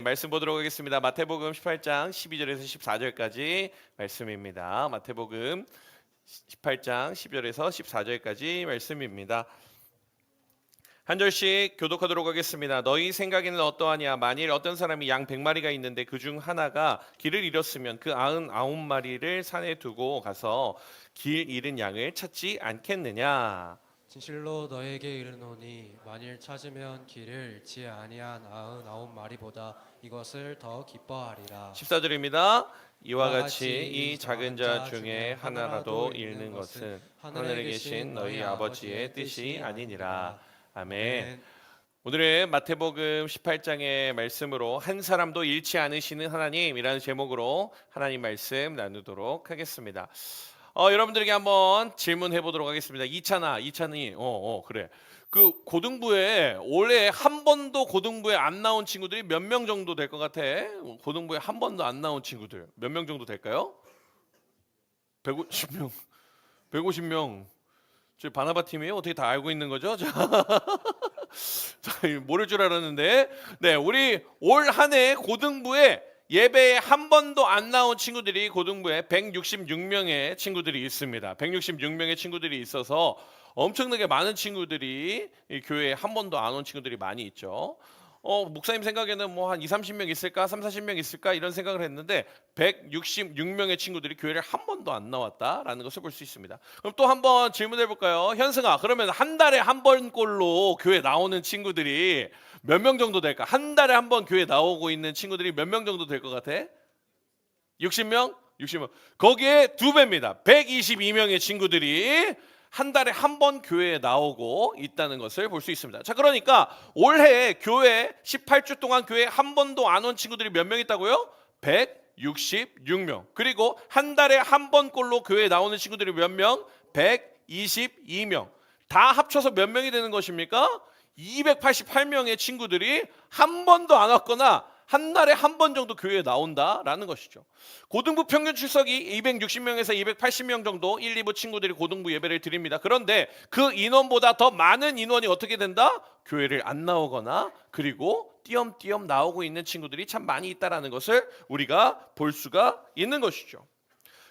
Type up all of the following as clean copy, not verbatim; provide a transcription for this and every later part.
말씀 보도록 하겠습니다. 마태복음 18장 12절에서 14절까지 말씀입니다. 마태복음 18장 10절에서 14절까지 말씀입니다. 한 절씩 교독하도록 하겠습니다. 너희 생각에는 어떠하냐? 만일 어떤 사람이 양 100마리가 있는데 그중 하나가 길을 잃었으면 그 99마리를 산에 두고 가서 길 잃은 양을 찾지 않겠느냐? 진실로 너에게 이르노니 만일 찾으면 길을 잃지 아니한 99마리보다 이것을 더 기뻐하리라. 14절입니다. 이와 같이 이 작은 자 중에 하나라도 잃는 것은 하늘에 계신 너희 아버지의 뜻이 아니니라. 아멘. 오늘은 마태복음 18장의 말씀으로 한 사람도 잃지 않으시는 하나님이라는 제목으로 하나님 말씀 나누도록 하겠습니다. 여러분들에게 한번 질문해 보도록 하겠습니다. 이찬이 그래. 그 고등부에 올해 한 번도 고등부에 안 나온 친구들이 몇 명 정도 될 것 같아? 고등부에 한 번도 안 나온 친구들 몇 명 정도 될까요? 150명. 150명. 저 바나바 팀이에요? 어떻게 다 알고 있는 거죠? 자, 모를 줄 알았는데, 네, 우리 올 한 해 고등부에 예배에 한 번도 안 나온 친구들이 고등부에 166명의 친구들이 있습니다. 166명의 친구들이 있어서 엄청나게 많은 친구들이 이 교회에 한 번도 안 온 친구들이 많이 있죠. 목사님 생각에는 뭐 한 30명 있을까? 40명 있을까? 이런 생각을 했는데 166명의 친구들이 교회를 한 번도 안 나왔다라는 것을 볼 수 있습니다. 그럼 또 한번 질문해 볼까요? 현승아, 그러면 한 달에 한 번꼴로 교회 나오는 친구들이 몇 명 정도 될까? 한 달에 한 번 교회 나오고 있는 친구들이 몇 명 정도 될 것 같아? 60명? 60명. 거기에 두 배입니다. 122명의 친구들이 한 달에 한 번 교회에 나오고 있다는 것을 볼 수 있습니다. 자, 그러니까 올해 교회 18주 동안 교회에 한 번도 안 온 친구들이 몇 명 있다고요? 166명. 그리고 한 달에 한 번꼴로 교회에 나오는 친구들이 몇 명? 122명. 다 합쳐서 몇 명이 되는 것입니까? 288명의 친구들이 한 번도 안 왔거나 한 달에 한 번 정도 교회에 나온다라는 것이죠. 고등부 평균 출석이 260명에서 280명 정도 1, 2부 친구들이 고등부 예배를 드립니다. 그런데 그 인원보다 더 많은 인원이 어떻게 된다? 교회를 안 나오거나 그리고 띄엄띄엄 나오고 있는 친구들이 참 많이 있다라는 것을 우리가 볼 수가 있는 것이죠.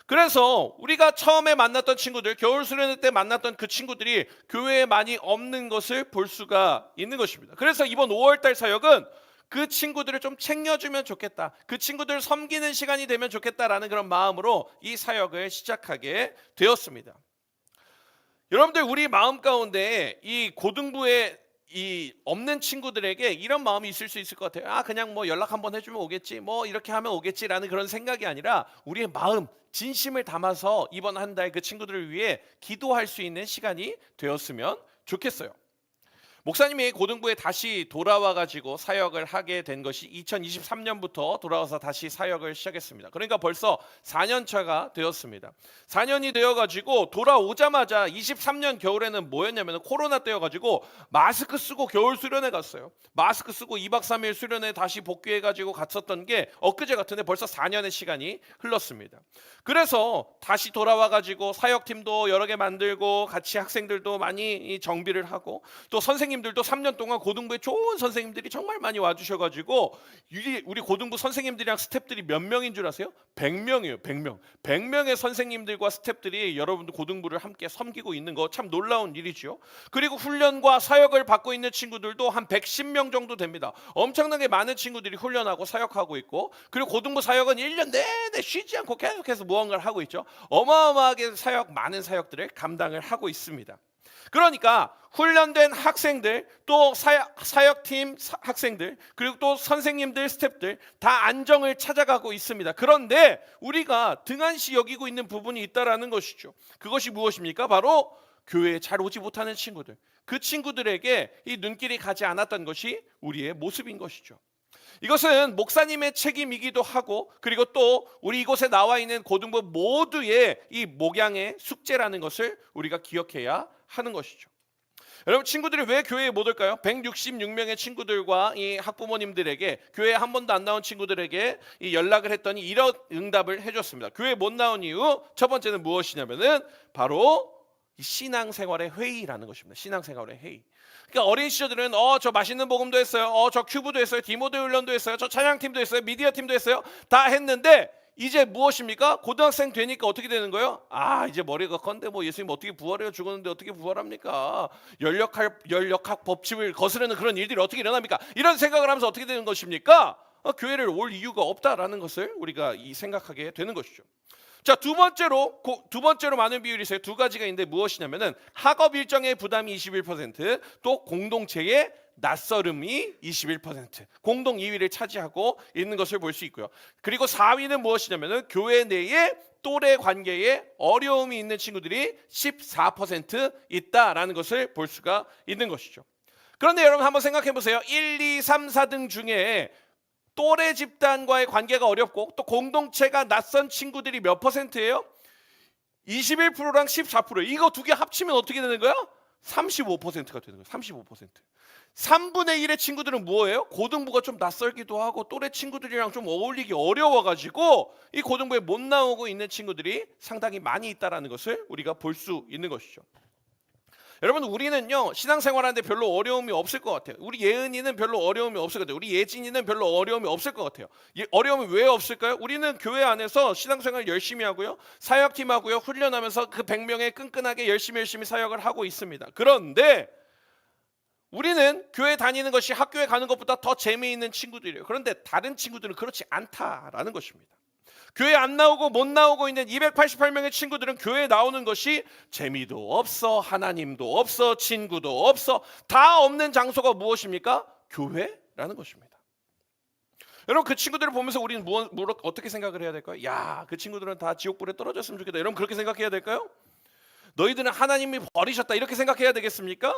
그래서 우리가 처음에 만났던 친구들, 겨울 수련회 때 만났던 그 친구들이 교회에 많이 없는 것을 볼 수가 있는 것입니다. 그래서 이번 5월달 사역은 그 친구들을 좀 챙겨주면 좋겠다, 그 친구들 섬기는 시간이 되면 좋겠다라는 그런 마음으로 이 사역을 시작하게 되었습니다. 여러분들, 우리 마음 가운데 이 고등부에 이 없는 친구들에게 이런 마음이 있을 수 있을 것 같아요. 그냥 뭐 연락 한번 해주면 오겠지, 뭐 이렇게 하면 오겠지라는 그런 생각이 아니라 우리의 마음, 진심을 담아서 이번 한 달 그 친구들을 위해 기도할 수 있는 시간이 되었으면 좋겠어요. 목사님이 고등부에 다시 돌아와가지고 사역을 하게 된 것이 2023년부터 돌아와서 다시 사역을 시작했습니다. 그러니까 벌써 4년 차가 되었습니다. 4년이 되어가지고 돌아오자마자 23년 겨울에는 뭐였냐면 코로나 때여가지고 마스크 쓰고 겨울 수련회 갔어요. 마스크 쓰고 2박 3일 수련회 다시 복귀해가지고 갔었던 게 엊그제 같은데 벌써 4년의 시간이 흘렀습니다. 그래서 다시 돌아와가지고 사역팀도 여러 개 만들고 같이 학생들도 많이 정비를 하고 또 선생님들도 3년 동안 고등부에 좋은 선생님들이 정말 많이 와주셔가지고 우리 고등부 선생님들이랑 스태프들이 몇 명인 줄 아세요? 100명이에요. 100명. 100명의 선생님들과 스태프들이 여러분들 고등부를 함께 섬기고 있는 거 참 놀라운 일이죠. 그리고 훈련과 사역을 받고 있는 친구들도 한 110명 정도 됩니다. 엄청나게 많은 친구들이 훈련하고 사역하고 있고, 그리고 고등부 사역은 1년 내내 쉬지 않고 계속해서 무언가를 하고 있죠. 어마어마하게 많은 사역들을 감당을 하고 있습니다. 그러니까 훈련된 학생들, 또 사역팀 학생들, 그리고 또 선생님들, 스태프들 다 안정을 찾아가고 있습니다. 그런데 우리가 등한시 여기고 있는 부분이 있다라는 것이죠. 그것이 무엇입니까? 바로 교회에 잘 오지 못하는 친구들, 그 친구들에게 이 눈길이 가지 않았던 것이 우리의 모습인 것이죠. 이것은 목사님의 책임이기도 하고, 그리고 또 우리 이곳에 나와 있는 고등부 모두의 이 목양의 숙제라는 것을 우리가 기억해야 하는 것이죠. 여러분, 친구들이 왜 교회에 못 올까요? 166명의 친구들과 이 학부모님들에게, 교회에 한 번도 안 나온 친구들에게 이 연락을 했더니 이런 응답을 해줬습니다. 교회에 못 나온 이유 첫 번째는 무엇이냐면은 바로 이 신앙생활의 회의라는 것입니다. 신앙생활의 회의. 그러니까 어린 시절들은 저 맛있는 복음도 했어요. 저 큐브도 했어요. 디모데 훈련도 했어요. 저 찬양팀도 했어요. 미디어 팀도 했어요. 다 했는데 이제 무엇입니까? 고등학생 되니까 어떻게 되는 거예요? 이제 머리가 컨데 뭐 예수님 어떻게 부활해요? 죽었는데 어떻게 부활합니까? 연력학 법칙을 거스르는 그런 일들이 어떻게 일어납니까? 이런 생각을 하면서 어떻게 되는 것입니까? 교회를 올 이유가 없다라는 것을 우리가 생각하게 되는 것이죠. 자, 두 번째로 많은 비율이 있어요. 두 가지가 있는데 무엇이냐면은 학업 일정의 부담이 21%, 또 공동체의 낯설음이 21%, 공동 2위를 차지하고 있는 것을 볼 수 있고요. 그리고 4위는 무엇이냐면은 교회 내에 또래 관계에 어려움이 있는 친구들이 14% 있다라는 것을 볼 수가 있는 것이죠. 그런데 여러분 한번 생각해 보세요. 1, 2, 3, 4등 중에 또래 집단과의 관계가 어렵고 또 공동체가 낯선 친구들이 몇 %예요? 21%랑 14%. 이거 두 개 합치면 어떻게 되는 거야? 35%가 되는 거예요. 35%. 3분의 1의 친구들은 뭐예요? 고등부가 좀 낯설기도 하고 또래 친구들이랑 좀 어울리기 어려워가지고 이 고등부에 못 나오고 있는 친구들이 상당히 많이 있다는 것을 우리가 볼 수 있는 것이죠. 여러분, 우리는요 신앙생활하는데 별로 어려움이 없을 것 같아요. 우리 예은이는 별로 어려움이 없을 것 같아요. 우리 예진이는 별로 어려움이 없을 것 같아요. 어려움이 왜 없을까요? 우리는 교회 안에서 신앙생활 열심히 하고요, 사역팀 하고요, 훈련하면서 그 100명에 끈끈하게 열심히 사역을 하고 있습니다. 그런데 우리는 교회 다니는 것이 학교에 가는 것보다 더 재미있는 친구들이에요. 그런데 다른 친구들은 그렇지 않다라는 것입니다. 교회 안 나오고 못 나오고 있는 288명의 친구들은 교회에 나오는 것이 재미도 없어, 하나님도 없어, 친구도 없어, 다 없는 장소가 무엇입니까? 교회라는 것입니다. 여러분, 그 친구들을 보면서 우리는 어떻게 생각을 해야 될까요? 야, 그 친구들은 다 지옥불에 떨어졌으면 좋겠다. 여러분, 그렇게 생각해야 될까요? 너희들은 하나님이 버리셨다 이렇게 생각해야 되겠습니까?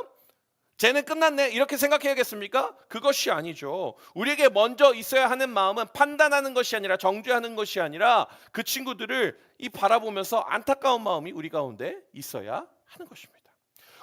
쟤는 끝났네 이렇게 생각해야겠습니까? 그것이 아니죠. 우리에게 먼저 있어야 하는 마음은 판단하는 것이 아니라 정죄하는 것이 아니라 그 친구들을 바라보면서 안타까운 마음이 우리 가운데 있어야 하는 것입니다.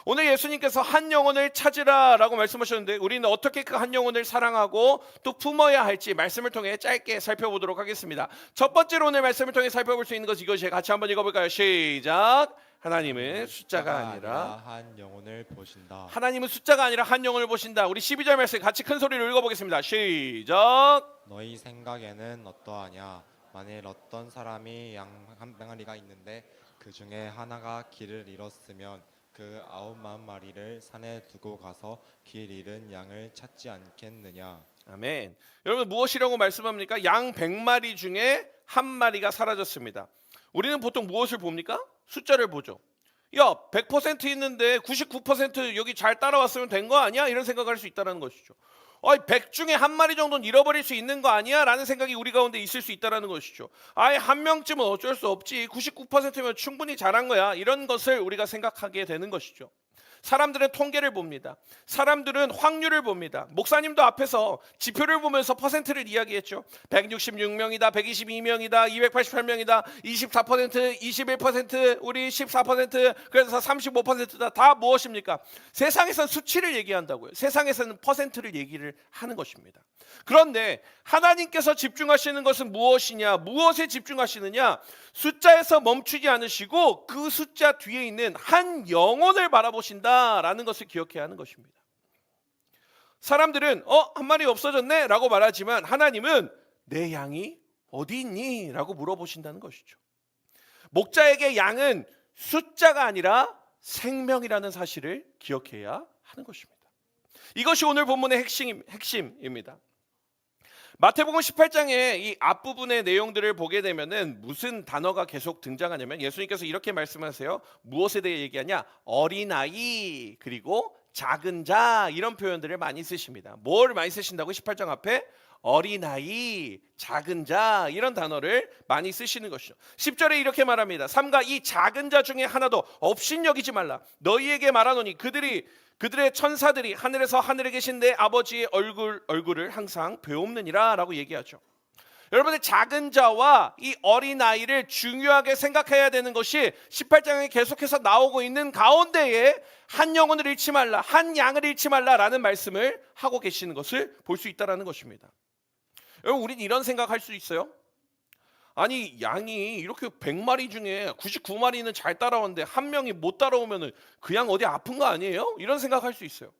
오늘 예수님께서 한 영혼을 찾으라라고 말씀하셨는데 우리는 어떻게 그 한 영혼을 사랑하고 또 품어야 할지 말씀을 통해 짧게 살펴보도록 하겠습니다. 첫 번째로 오늘 말씀을 통해 살펴볼 수 있는 것이 이것이 같이 한번 읽어볼까요? 시작. 하나님은 숫자가 아니라 한 영혼을 보신다. 하나님은 숫자가 아니라 한 영혼을 보신다. 우리 12절 말씀 같이 큰 소리로 읽어보겠습니다. 시작. 너희 생각에는 어떠하냐? 만일 어떤 사람이 양 한 맹아리가 있는데 그 중에 하나가 길을 잃었으면 그 90,000마리를 산에 두고 가서 길 잃은 양을 찾지 않겠느냐? 아멘. 여러분, 무엇이라고 말씀합니까? 양 100마리 중에 한 마리가 사라졌습니다. 우리는 보통 무엇을 봅니까? 숫자를 보죠. 야, 100% 있는데 99% 여기 잘 따라왔으면 된 거 아니야? 이런 생각을 할 수 있다는 것이죠. 100 중에 한 마리 정도는 잃어버릴 수 있는 거 아니야? 라는 생각이 우리 가운데 있을 수 있다는 것이죠. 한 명쯤은 어쩔 수 없지. 99%면 충분히 잘한 거야. 이런 것을 우리가 생각하게 되는 것이죠. 사람들은 통계를 봅니다. 사람들은 확률을 봅니다. 목사님도 앞에서 지표를 보면서 퍼센트를 이야기했죠. 166명이다, 122명이다, 288명이다, 24%, 21%, 우리 14%, 그래서 35%다. 다 무엇입니까? 세상에서는 수치를 얘기한다고요. 세상에서는 퍼센트를 얘기를 하는 것입니다. 그런데 하나님께서 집중하시는 것은 무엇이냐? 무엇에 집중하시느냐? 숫자에서 멈추지 않으시고 그 숫자 뒤에 있는 한 영혼을 바라보신다라는 것을 기억해야 하는 것입니다. 사람들은 한 마리 없어졌네 라고 말하지만 하나님은 내 양이 어디 있니? 라고 물어보신다는 것이죠. 목자에게 양은 숫자가 아니라 생명이라는 사실을 기억해야 하는 것입니다. 이것이 오늘 본문의 핵심입니다. 마태복음 18장의 이 앞부분의 내용들을 보게 되면은 무슨 단어가 계속 등장하냐면 예수님께서 이렇게 말씀하세요. 무엇에 대해 얘기하냐? 어린아이 그리고 작은 자 이런 표현들을 많이 쓰십니다. 뭘 많이 쓰신다고? 18장 앞에 어린아이, 작은 자 이런 단어를 많이 쓰시는 것이죠. 10절에 이렇게 말합니다. 삼가 이 작은 자 중에 하나도 업신여기지 말라. 너희에게 말하노니 그들의 천사들이 하늘에서 하늘에 계신 내 아버지의 얼굴을 항상 배움느니라 라고 얘기하죠. 여러분의 작은 자와 이 어린아이를 중요하게 생각해야 되는 것이 18장에 계속해서 나오고 있는 가운데에 한 영혼을 잃지 말라, 한 양을 잃지 말라라는 말씀을 하고 계시는 것을 볼 수 있다는 것입니다. 여러분, 우리는 이런 생각할 수 있어요. 아니 양이 이렇게 100마리 중에 99마리는 잘 따라오는데 한 명이 못 따라오면은 그 양 어디 아픈 거 아니에요? 이런 생각할 수 있어요.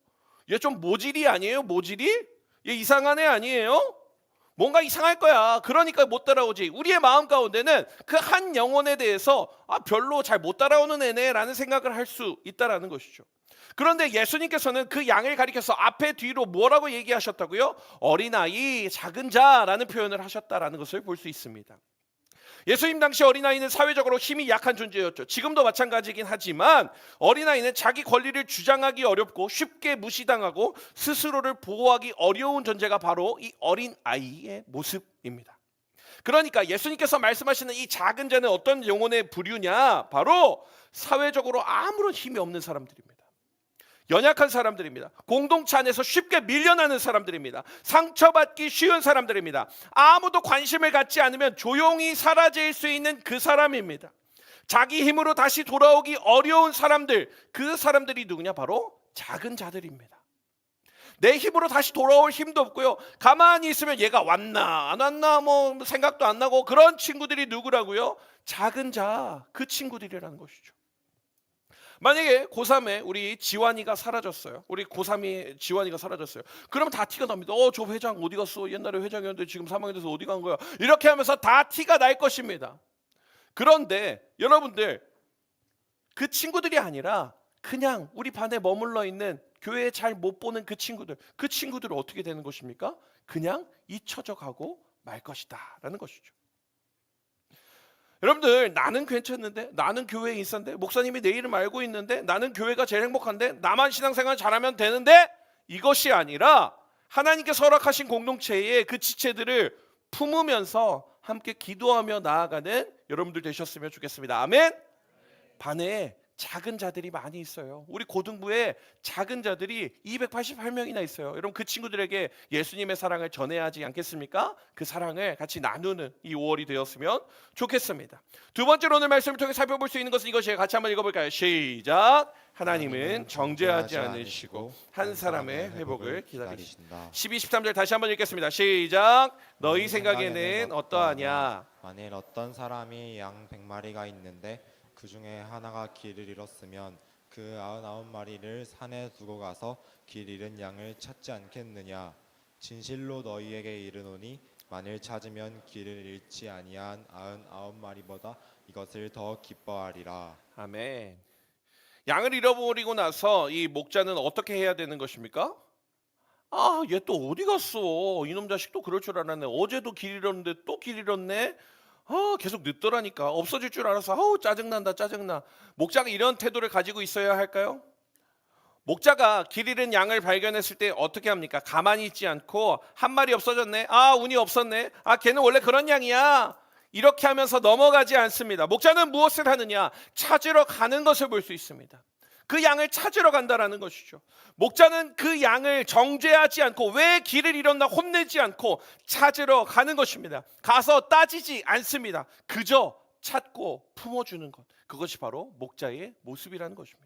얘 좀 모질이 아니에요? 모질이? 얘 이상한 애 아니에요? 뭔가 이상할 거야. 그러니까 못 따라오지. 우리의 마음 가운데는 그 한 영혼에 대해서 별로 잘 못 따라오는 애네라는 생각을 할 수 있다라는 것이죠. 그런데 예수님께서는 그 양을 가리켜서 앞에 뒤로 뭐라고 얘기하셨다고요? 어린아이, 작은 자라는 표현을 하셨다라는 것을 볼 수 있습니다. 예수님 당시 어린아이는 사회적으로 힘이 약한 존재였죠. 지금도 마찬가지긴 하지만 어린아이는 자기 권리를 주장하기 어렵고 쉽게 무시당하고 스스로를 보호하기 어려운 존재가 바로 이 어린아이의 모습입니다. 그러니까 예수님께서 말씀하시는 이 작은 자는 어떤 영혼의 부류냐? 바로 사회적으로 아무런 힘이 없는 사람들입니다. 연약한 사람들입니다. 공동체 안에서 쉽게 밀려나는 사람들입니다. 상처받기 쉬운 사람들입니다. 아무도 관심을 갖지 않으면 조용히 사라질 수 있는 그 사람입니다. 자기 힘으로 다시 돌아오기 어려운 사람들, 그 사람들이 누구냐? 바로 작은 자들입니다. 내 힘으로 다시 돌아올 힘도 없고요. 가만히 있으면 얘가 왔나 안 왔나 뭐 생각도 안 나고 그런 친구들이 누구라고요? 작은 자, 그 친구들이라는 것이죠. 만약에 고3에 우리 지환이가 사라졌어요. 우리 고3이 지환이가 사라졌어요. 그러면 다 티가 납니다. 저 회장 어디 갔어? 옛날에 회장이었는데 지금 사망이 돼서 어디 간 거야? 이렇게 하면서 다 티가 날 것입니다. 그런데 여러분들 그 친구들이 아니라 그냥 우리 반에 머물러 있는 교회에 잘 못 보는 그 친구들은 어떻게 되는 것입니까? 그냥 잊혀져 가고 말 것이다 라는 것이죠. 여러분들 나는 괜찮은데, 나는 교회에 있었는데, 목사님이 내 이름 알고 있는데, 나는 교회가 제일 행복한데, 나만 신앙생활 잘하면 되는데, 이것이 아니라 하나님께서 허락하신 공동체의 그 지체들을 품으면서 함께 기도하며 나아가는 여러분들 되셨으면 좋겠습니다. 아멘. 반에 작은 자들이 많이 있어요. 우리 고등부에 작은 자들이 288명이나 있어요. 여러분 그 친구들에게 예수님의 사랑을 전해야 하지 않겠습니까? 그 사랑을 같이 나누는 이 5월이 되었으면 좋겠습니다. 두 번째로 오늘 말씀을 통해 살펴볼 수 있는 것은 이것이에요. 같이 한번 읽어볼까요? 시작. 하나님은 정죄하지 않으시고 한 사람의 회복을 기다리신다. 12, 13절 다시 한번 읽겠습니다. 시작. 너희 생각에는 어떠하냐? 만일 어떤 사람이 양 100마리가 있는데 그 중에 하나가 길을 잃었으면 그 99마리를 산에 두고 가서 길 잃은 양을 찾지 않겠느냐? 진실로 너희에게 이르노니 만일 찾으면 길을 잃지 아니한 99마리보다 이것을 더 기뻐하리라. 아멘. 양을 잃어버리고 나서 이 목자는 어떻게 해야 되는 것입니까? 얘 또 어디 갔어? 이놈 자식 또 그럴 줄 알았네. 어제도 길 잃었는데 또 길 잃었네. 계속 늦더라니까. 없어질 줄 알아서 짜증난다 짜증나. 목자가 이런 태도를 가지고 있어야 할까요? 목자가 길 잃은 양을 발견했을 때 어떻게 합니까? 가만히 있지 않고 한 마리 없어졌네. 운이 없었네. 걔는 원래 그런 양이야. 이렇게 하면서 넘어가지 않습니다. 목자는 무엇을 하느냐? 찾으러 가는 것을 볼 수 있습니다. 그 양을 찾으러 간다라는 것이죠. 목자는 그 양을 정죄하지 않고 왜 길을 잃었나 혼내지 않고 찾으러 가는 것입니다. 가서 따지지 않습니다. 그저 찾고 품어주는 것. 그것이 바로 목자의 모습이라는 것입니다.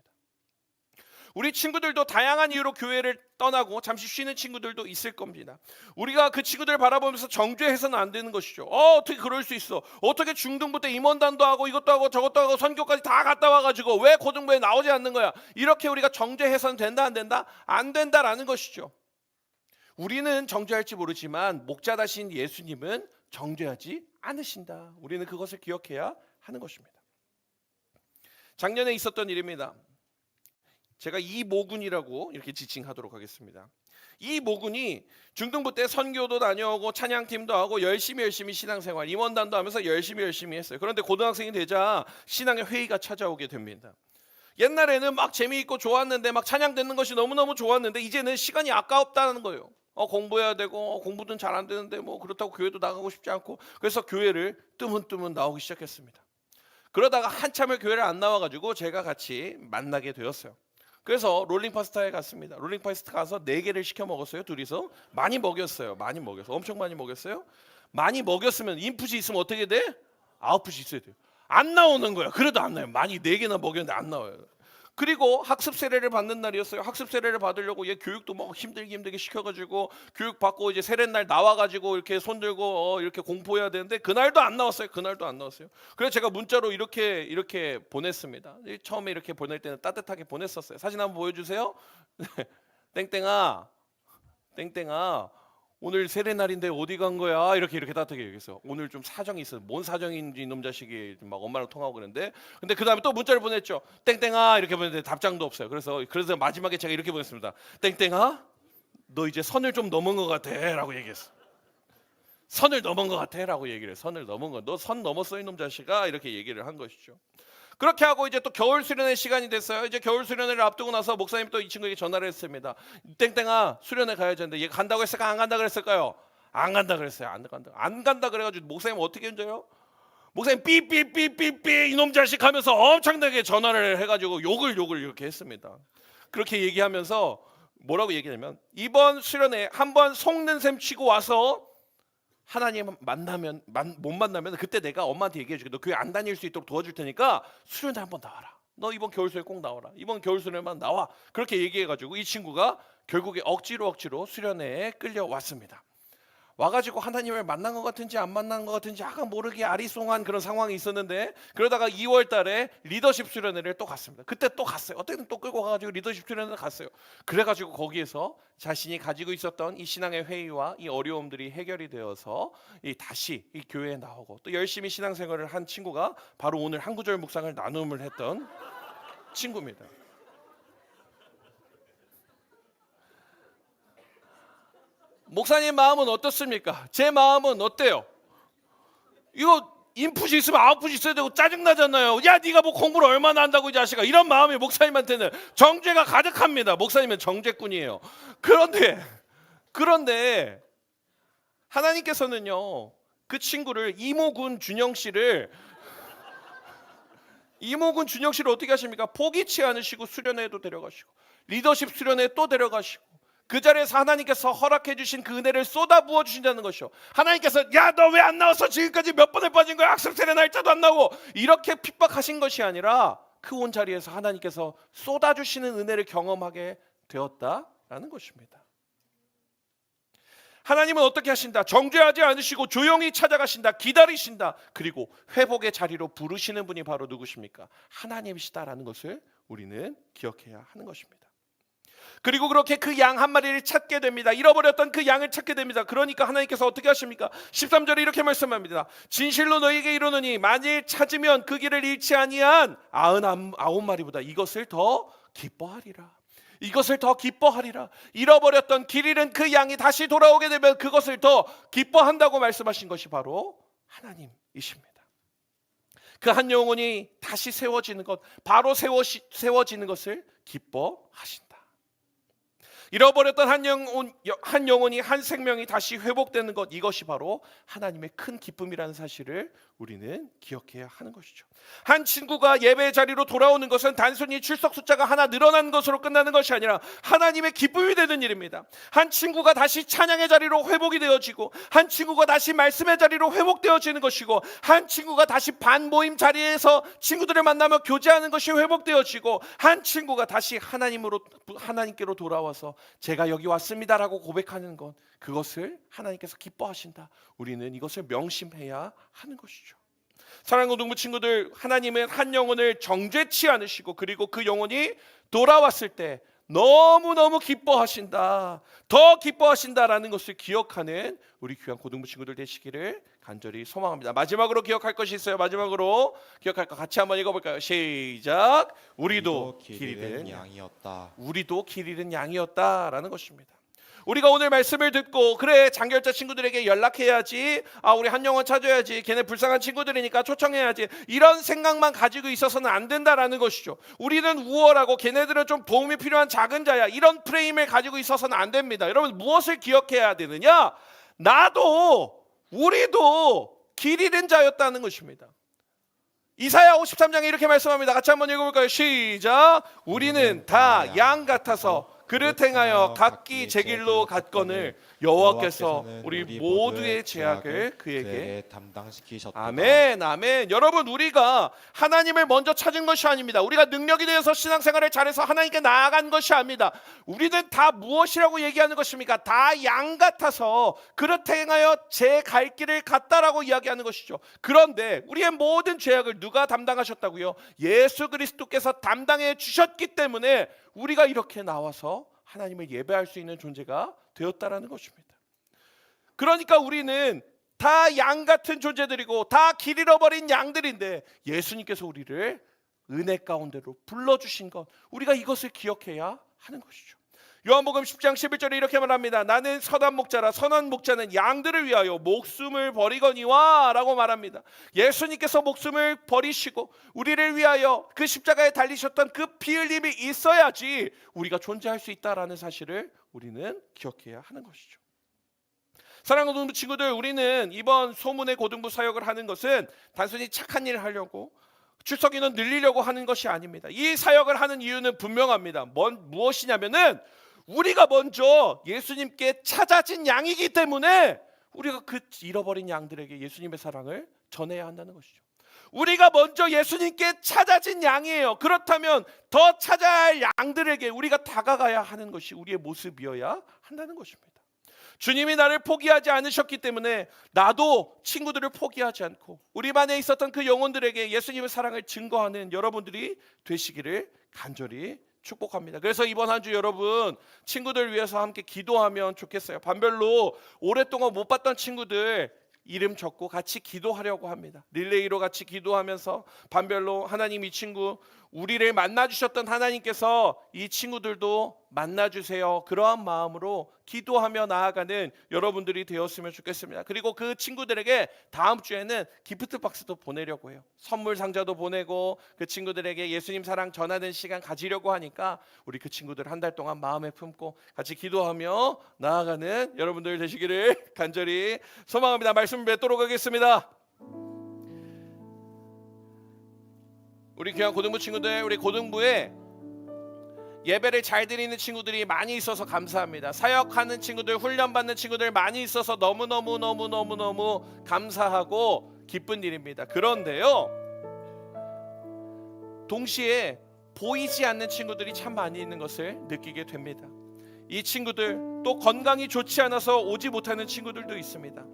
우리 친구들도 다양한 이유로 교회를 떠나고 잠시 쉬는 친구들도 있을 겁니다. 우리가 그 친구들을 바라보면서 정죄해서는 안 되는 것이죠. 어떻게 그럴 수 있어? 어떻게 중등부 때 임원단도 하고 이것도 하고 저것도 하고 선교까지 다 갔다 와가지고 왜 고등부에 나오지 않는 거야? 이렇게 우리가 정죄해서는 된다 안 된다? 안 된다라는 것이죠. 우리는 정죄할지 모르지만 목자다신 예수님은 정죄하지 않으신다. 우리는 그것을 기억해야 하는 것입니다. 작년에 있었던 일입니다. 제가 이모군이라고 이렇게 지칭하도록 하겠습니다. 이모군이 중등부 때 선교도 다녀오고 찬양팀도 하고 열심히 신앙생활, 임원단도 하면서 열심히 했어요. 그런데 고등학생이 되자 신앙의 회의가 찾아오게 됩니다. 옛날에는 막 재미있고 좋았는데 막 찬양 듣는 것이 너무너무 좋았는데 이제는 시간이 아까웠다는 거예요. 공부해야 되고 공부는 잘 안 되는데 뭐 그렇다고 교회도 나가고 싶지 않고 그래서 교회를 뜨문뜨문 나오기 시작했습니다. 그러다가 한참을 교회를 안 나와가지고 제가 같이 만나게 되었어요. 그래서 롤링파스타에 갔습니다. 롤링파스타 가서 4개를 시켜 먹었어요. 둘이서 많이 먹였어요. 엄청 많이 먹였어요. 많이 먹였으면 인풋이 있으면 어떻게 돼? 아웃풋이 있어야 돼요. 안 나오는 거야. 그래도 안 나와요. 많이 4개나 먹였는데 안 나와요. 그리고 학습 세례를 받는 날이었어요. 학습 세례를 받으려고 얘 교육도 막 힘들게 시켜가지고 교육 받고 이제 세례날 나와가지고 이렇게 손 들고 이렇게 공포해야 되는데 그날도 안 나왔어요. 그날도 안 나왔어요. 그래서 제가 문자로 이렇게 보냈습니다. 처음에 이렇게 보낼 때는 따뜻하게 보냈었어요. 사진 한번 보여주세요. 땡땡아, 땡땡아. 오늘 세례날인데 어디 간 거야? 이렇게 따뜻하게 얘기했어. 오늘 좀 사정이 있어. 뭔 사정인지 이놈 자식이 막 엄마랑 통하고 그랬는데, 근데 그 다음에 또 문자를 보냈죠. 땡땡아 이렇게 보냈는데 답장도 없어요. 그래서 마지막에 제가 이렇게 보냈습니다. 땡땡아, 너 이제 선을 좀 넘은 것 같아라고 얘기했어. 선을 넘은 것 같아라고 얘기를 해. 선을 넘은 거. 너 선 넘었어 이놈 자식아 이렇게 얘기를 한 것이죠. 그렇게 하고 이제 또 겨울 수련회 시간이 됐어요. 이제 겨울 수련회를 앞두고 나서 목사님 또 이 친구에게 전화를 했습니다. 땡땡아 수련회 가야지 했는데 얘 간다고 했을까 안 간다 그랬을까요? 안 간다 그랬어요. 안 간다 그래가지고 목사님 어떻게 했어요? 목사님 삐삐삐삐삐 이놈 자식 하면서 엄청나게 전화를 해가지고 욕을 이렇게 했습니다. 그렇게 얘기하면서 뭐라고 얘기하냐면 이번 수련회 한번 속는 셈 치고 와서 하나님 못 만나면 그때 내가 엄마한테 얘기해줄게. 너 교회 안 다닐 수 있도록 도와줄 테니까 수련회 한번 나와라. 너 이번 겨울 수련회 꼭 나와라. 이번 겨울 수련회만 나와. 그렇게 얘기해가지고 이 친구가 결국에 억지로 수련회에 끌려왔습니다. 와가지고 하나님을 만난 것 같은지 안 만난 것 같은지 약간 모르게 아리송한 그런 상황이 있었는데, 그러다가 2월 달에 리더십 수련회를 또 갔습니다. 그때 또 갔어요. 어떻게든 또 끌고 가가지고 리더십 수련회를 갔어요. 그래가지고 거기에서 자신이 가지고 있었던 이 신앙의 회의와 이 어려움들이 해결이 되어서 다시 이 교회에 나오고 또 열심히 신앙생활을 한 친구가 바로 오늘 한 구절 묵상을 나눔을 했던 친구입니다. 목사님 마음은 어떻습니까? 제 마음은 어때요? 이거 인풋이 있으면 아웃풋이 있어야 되고 짜증나잖아요. 야 네가 뭐 공부를 얼마나 한다고 이 자식아. 이런 마음이 목사님한테는 정죄가 가득합니다. 목사님은 정죄꾼이에요. 그런데 하나님께서는요 그 친구를 이모군 준영 씨를 어떻게 하십니까? 포기치 않으시고 수련회에도 데려가시고 리더십 수련회에 또 데려가시고 그 자리에서 하나님께서 허락해 주신 그 은혜를 쏟아 부어 주신다는 것이요. 하나님께서 야 너 왜 안 나왔어? 지금까지 몇 번을 빠진 거야? 학습 세례 날짜도 안 나오고. 이렇게 핍박하신 것이 아니라 그 온 자리에서 하나님께서 쏟아 주시는 은혜를 경험하게 되었다라는 것입니다. 하나님은 어떻게 하신다? 정죄하지 않으시고 조용히 찾아가신다. 기다리신다. 그리고 회복의 자리로 부르시는 분이 바로 누구십니까? 하나님이시다라는 것을 우리는 기억해야 하는 것입니다. 그리고 그렇게 그 양 한 마리를 찾게 됩니다. 잃어버렸던 그 양을 찾게 됩니다. 그러니까 하나님께서 어떻게 하십니까? 13절에 이렇게 말씀합니다. 진실로 너희에게 이르노니 만일 찾으면 그 길을 잃지 아니한 99마리보다 이것을 더 기뻐하리라. 이것을 더 기뻐하리라. 잃어버렸던 길 잃은 그 양이 다시 돌아오게 되면 그것을 더 기뻐한다고 말씀하신 것이 바로 하나님이십니다. 그 한 영혼이 다시 세워지는 것, 바로 세워지는 것을 기뻐하신다. 잃어버렸던 한 영혼이 한 생명이 다시 회복되는 것, 이것이 바로 하나님의 큰 기쁨이라는 사실을 우리는 기억해야 하는 것이죠. 한 친구가 예배의 자리로 돌아오는 것은 단순히 출석 숫자가 하나 늘어난 것으로 끝나는 것이 아니라 하나님의 기쁨이 되는 일입니다. 한 친구가 다시 찬양의 자리로 회복이 되어지고, 한 친구가 다시 말씀의 자리로 회복되어지는 것이고, 한 친구가 다시 반모임 자리에서 친구들을 만나며 교제하는 것이 회복되어지고, 한 친구가 다시 하나님께로 돌아와서 제가 여기 왔습니다라고 고백하는 것, 그것을 하나님께서 기뻐하신다. 우리는 이것을 명심해야 하는 것이죠. 사랑하는 고등부 친구들, 하나님은 한 영혼을 정죄치 않으시고 그리고 그 영혼이 돌아왔을 때 너무너무 기뻐하신다, 더 기뻐하신다라는 것을 기억하는 우리 귀한 고등부 친구들 되시기를 간절히 소망합니다. 마지막으로 기억할 것이 있어요. 마지막으로 기억할 것 같이 한번 읽어볼까요? 시작. 우리도 길 잃은 양이었다. 우리도 길 잃은 양이었다라는 것입니다. 우리가 오늘 말씀을 듣고 그래 장결자 친구들에게 연락해야지, 우리 한 영혼 찾아야지, 걔네 불쌍한 친구들이니까 초청해야지, 이런 생각만 가지고 있어서는 안 된다라는 것이죠. 우리는 우월하고 걔네들은 좀 도움이 필요한 작은 자야, 이런 프레임을 가지고 있어서는 안 됩니다. 여러분 무엇을 기억해야 되느냐? 우리도 길 잃은 자였다는 것입니다. 이사야 53장에 이렇게 말씀합니다. 같이 한번 읽어볼까요? 시작. 우리는 다 양 같아서 그릇 행하여 각기 제 길로 갔거늘 여호와께서 우리 모두의 죄악을 그에게 담당시키셨다. 아멘, 아멘. 여러분, 우리가 하나님을 먼저 찾은 것이 아닙니다. 우리가 능력이 되어서 신앙생활을 잘해서 하나님께 나아간 것이 아닙니다. 우리는 다 무엇이라고 얘기하는 것입니까? 다 양 같아서 그릇 행하여 제 갈 길을 갔다라고 이야기하는 것이죠. 그런데 우리의 모든 죄악을 누가 담당하셨다고요? 예수 그리스도께서 담당해 주셨기 때문에 우리가 이렇게 나와서 하나님을 예배할 수 있는 존재가 되었다라는 것입니다. 그러니까 우리는 다 양 같은 존재들이고 다 길 잃어버린 양들인데 예수님께서 우리를 은혜 가운데로 불러주신 것, 우리가 이것을 기억해야 하는 것이죠. 요한복음 10장 11절에 이렇게 말합니다. 나는 선한 목자라 선한 목자는 양들을 위하여 목숨을 버리거니와 라고 말합니다. 예수님께서 목숨을 버리시고 우리를 위하여 그 십자가에 달리셨던 그 피 흘림이 있어야지 우리가 존재할 수 있다라는 사실을 우리는 기억해야 하는 것이죠. 사랑하는 고등부 친구들, 우리는 이번 소문의 고등부 사역을 하는 것은 단순히 착한 일을 하려고 출석인원 늘리려고 하는 것이 아닙니다. 이 사역을 하는 이유는 분명합니다. 무엇이냐면은 우리가 먼저 예수님께 찾아진 양이기 때문에 우리가 그 잃어버린 양들에게 예수님의 사랑을 전해야 한다는 것이죠. 우리가 먼저 예수님께 찾아진 양이에요. 그렇다면 더 찾아야 할 양들에게 우리가 다가가야 하는 것이 우리의 모습이어야 한다는 것입니다. 주님이 나를 포기하지 않으셨기 때문에 나도 친구들을 포기하지 않고 우리 반에 있었던 그 영혼들에게 예수님의 사랑을 증거하는 여러분들이 되시기를 간절히 축복합니다. 그래서 이번 한 주 여러분 친구들 위해서 함께 기도하면 좋겠어요. 반별로 오랫동안 못 봤던 친구들 이름 적고 같이 기도하려고 합니다. 릴레이로 같이 기도하면서 반별로 하나님, 이 친구 우리를 만나주셨던 하나님께서 이 친구들도 만나주세요. 그러한 마음으로 기도하며 나아가는 여러분들이 되었으면 좋겠습니다. 그리고 그 친구들에게 다음 주에는 기프트 박스도 보내려고 해요. 선물 상자도 보내고 그 친구들에게 예수님 사랑 전하는 시간 가지려고 하니까 우리 그 친구들 한 달 동안 마음에 품고 같이 기도하며 나아가는 여러분들 되시기를 간절히 소망합니다. 말씀 뵙도록 하겠습니다. 우리 귀한 고등부 친구들, 우리 고등부에 예배를 잘 드리는 친구들이 많이 있어서 감사합니다. 사역하는 친구들, 훈련받는 친구들 많이 있어서 너무 감사하고 기쁜 일입니다. 그런데요, 동시에 보이지 않는 친구들이 참 많이 있는 것을 느끼게 됩니다. 이 친구들, 또 건강이 좋지 않아서 오지 못하는 친구들도 있습니다.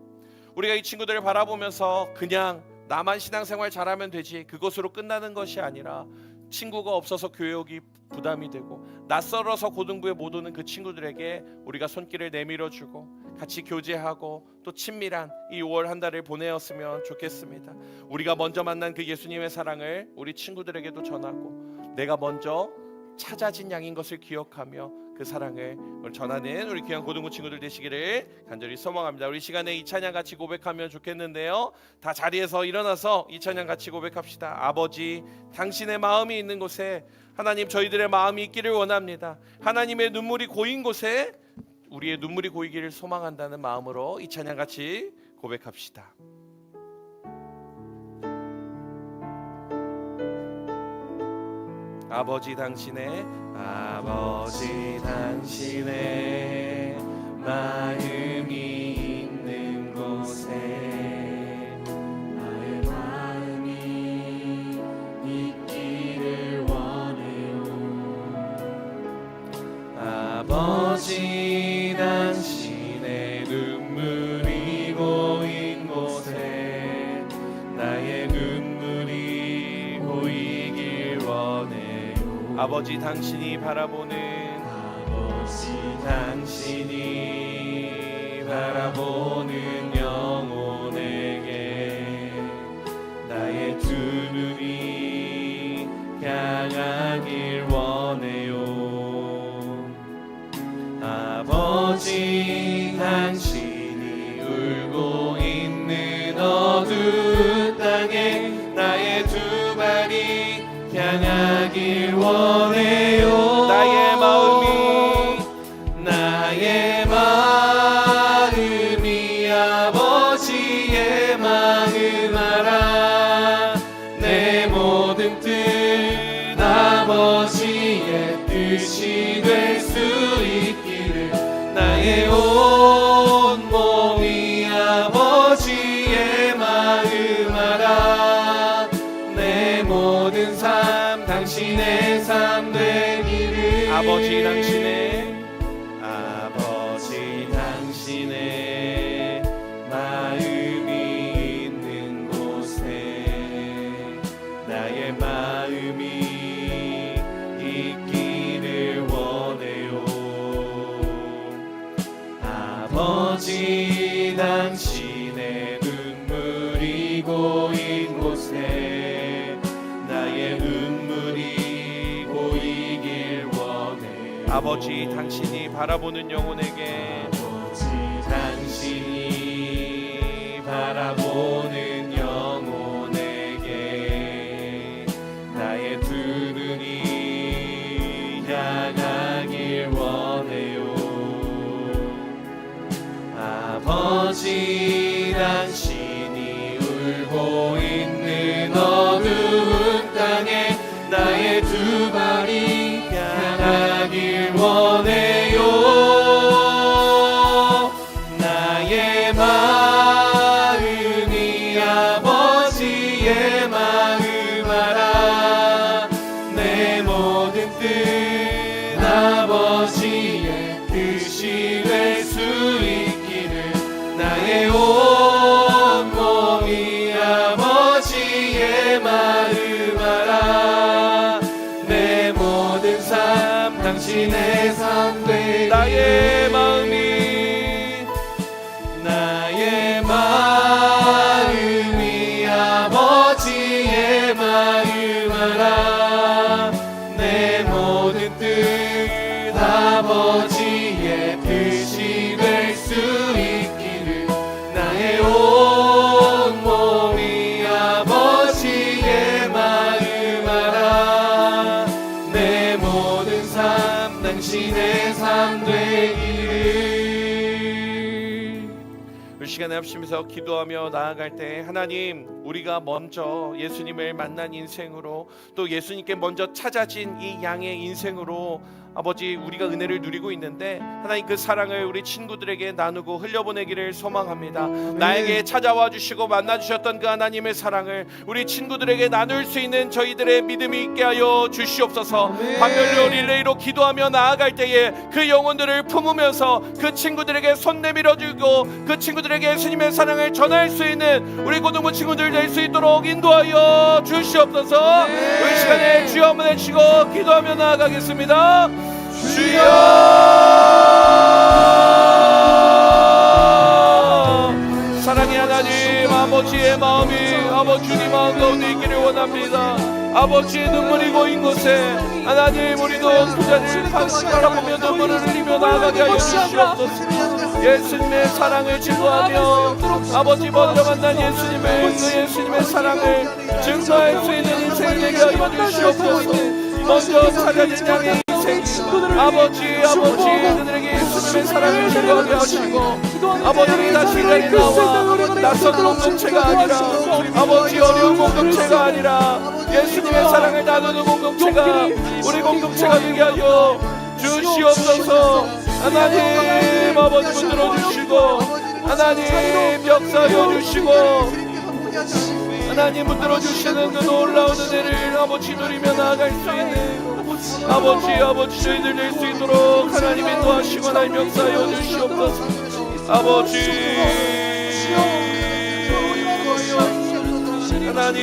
우리가 이 친구들을 바라보면서 그냥 나만 신앙생활 잘하면 되지, 그것으로 끝나는 것이 아니라 친구가 없어서 교회 오기 부담이 되고 낯설어서 고등부에 못 오는 그 친구들에게 우리가 손길을 내밀어주고 같이 교제하고 또 친밀한 이 5월 한 달을 보내었으면 좋겠습니다. 우리가 먼저 만난 그 예수님의 사랑을 우리 친구들에게도 전하고 내가 먼저 찾아진 양인 것을 기억하며 그 사랑을 전하는 우리 귀한 고등부 친구들 되시기를 간절히 소망합니다. 우리 시간에 이 찬양 같이 고백하면 좋겠는데요, 다 자리에서 일어나서 이 찬양 같이 고백합시다. 아버지, 당신의 마음이 있는 곳에 하나님 저희들의 마음이 있기를 원합니다. 하나님의 눈물이 고인 곳에 우리의 눈물이 고이기를 소망한다는 마음으로 이 찬양 같이 고백합시다. 아버지 당신의 마음이 있는 곳에 나의 마음이 있기를 원해요. 아버지 당신의 눈물이 고인 곳에 나의 눈물이 고이길 원해요. 아버지 당신이 바라보는 당신이 바라보는 영혼에게 나의 두 눈이 향하길 원해요. 아버지 당신이 울고 있는 어두운 땅에 나의 두 발이 향하길 원해요. 나의 마음이 아버지의 마음 알아. 내 모든 뜻 아버지의 뜻이 될 수 나의 온 몸이 아버지의 마음 알아. 내 모든 삶 당신의 삶 되기를. 아버지 당신의 마음이 있는 곳에 나의 마음이 있기를 원해요. 아버지 당신의 눈물이 고인 곳에 나의 눈물이 고이길 원해요. 아버지 당신이 바라보는 영혼에게, 아버지 당신이 바라보는 영혼에게 나의 두 눈이 향하길 원해요. 아버지 당신이 울고 있는 어두운 땅에 나의 두 발이 향하길 원해요. 나의 마음이 아버지의 마음 알아. 내 모든 뜻 아버지의 뜻이 될 수 있기를. 나의 온 몸이 아버지의 마음 알아. 내 모든 삶 당신의 삶 되기를. 나의 마음이 아버지의 마음 알아. 내 모든 뜻 아버지의 뜻이 될 수 있기를. 나의 온 몸이 아버지의 마음 알아. 내 모든 삶 당신의 삶 되기를. 이 시간에 합심해서 기도하며 나아갈 때, 하나님, 우리가 먼저 예수님을 만난 인생으로, 또 예수님께 먼저 찾아진 이 양의 인생으로 아버지 우리가 은혜를 누리고 있는데, 하나님 그 사랑을 우리 친구들에게 나누고 흘려보내기를 소망합니다. 나에게 찾아와 주시고 만나 주셨던 그 하나님의 사랑을 우리 친구들에게 나눌 수 있는 저희들의 믿음이 있게 하여 주시옵소서. 방멸로 릴레이로 기도하며 나아갈 때에 그 영혼들을 품으면서 그 친구들에게 손 내밀어주고 그 친구들에게 예수님의 사랑을 전할 수 있는 우리 고등부 친구들 될 수 있도록 인도하여 주시옵소서. 우리 시간에 주여 한번 외치고 기도하며 나아가겠습니다. 주여, 사랑의 하나님, 아버지의 마음이 아버지 주님 마음 가운데 있기를 원합니다. 아버지의 눈물이 고인 곳에 하나님, 우리도 부자를 바라보며 눈물을 흘리며 나아가게 하여 주시옵소서. 예수님의 사랑을 증거하며 아버지 먼저 만난 예수님의 그 예수님의 사랑을 증거할 수 있는 인생을 되게 하여 주시옵소서. 먼저 찾아진 양의 아버지 그들에게 예수님의 사랑을 증거하게 하시고, 아버지 다시 자리에 나와 낯선 공동체가 아니라, 아버지 어려운 공동체가 아니라 예수님의 사랑을 나누는 공동체가 우리 공동체가 되게 하여 주시옵소서. 하나님, 아버지 붙들어 주시고, 하나님 역사하여 주시고, 하나님 붙들어 주시는 그 놀라운 은혜를 아버지 누리며 나아갈 수 있는 아버지 저희들 될 수 있도록 하나님 인도하시고 하나님 역사하여 주시옵소서. 아버지 하나님,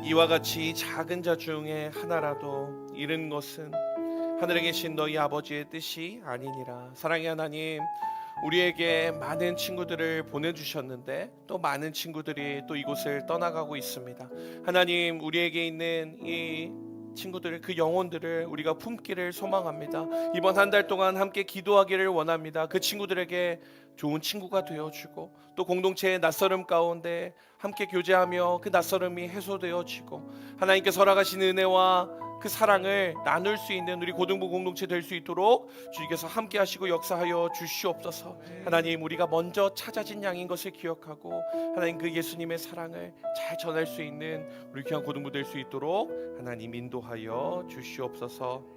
이와 같이 작은 자 중에 하나라도 잃은 것은 하늘에 계신 너희 아버지의 뜻이 아니니라. 사랑의 하나님, 우리에게 많은 친구들을 보내주셨는데 또 많은 친구들이 또 이곳을 떠나가고 있습니다. 하나님, 우리에게 있는 이 친구들, 그 영혼들을 우리가 품기를 소망합니다. 이번 한 달 동안 함께 기도하기를 원합니다. 그 친구들에게 좋은 친구가 되어주고, 또 공동체의 낯설음 가운데 함께 교제하며 그 낯설음이 해소되어지고, 하나님께서 허락하신 은혜와 그 사랑을 나눌 수 있는 우리 고등부 공동체 될 수 있도록 주님께서 함께 하시고 역사하여 주시옵소서. 하나님, 우리가 먼저 찾아진 양인 것을 기억하고 하나님 그 예수님의 사랑을 잘 전할 수 있는 우리 귀한 고등부 될 수 있도록 하나님 인도하여 주시옵소서.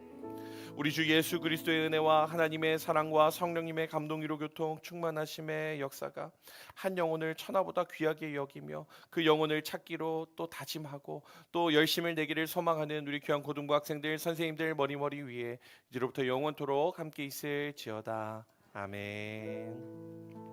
우리 주 예수 그리스도의 은혜와 하나님의 사랑과 성령님의 감동 위로 교통 충만하심의 역사가 한 영혼을 천하보다 귀하게 여기며 그 영혼을 찾기로 또 다짐하고 또 열심을 내기를 소망하는 우리 귀한 고등부 학생들 선생님들 머리머리 위에 이제로부터 영원토록 함께 있을지어다. 아멘.